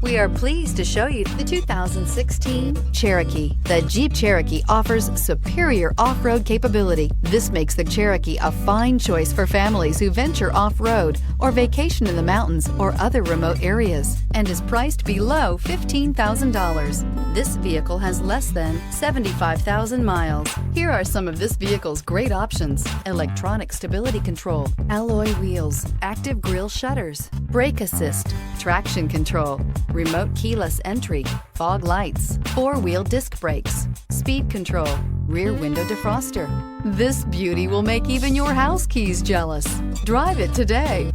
We are pleased to show you the 2016 Cherokee. The Jeep Cherokee offers superior off-road capability. This makes the Cherokee a fine choice for families who venture off-road or vacation in the mountains or other remote areas, and is priced below $15,000. This vehicle has less than 75,000 miles. Here are some of this vehicle's great options: electronic stability control, alloy wheels, active grille shutters, brake assist, traction control, remote keyless entry, fog lights, four-wheel disc brakes, speed control, rear window defroster. This beauty will make even your house keys jealous. Drive it today.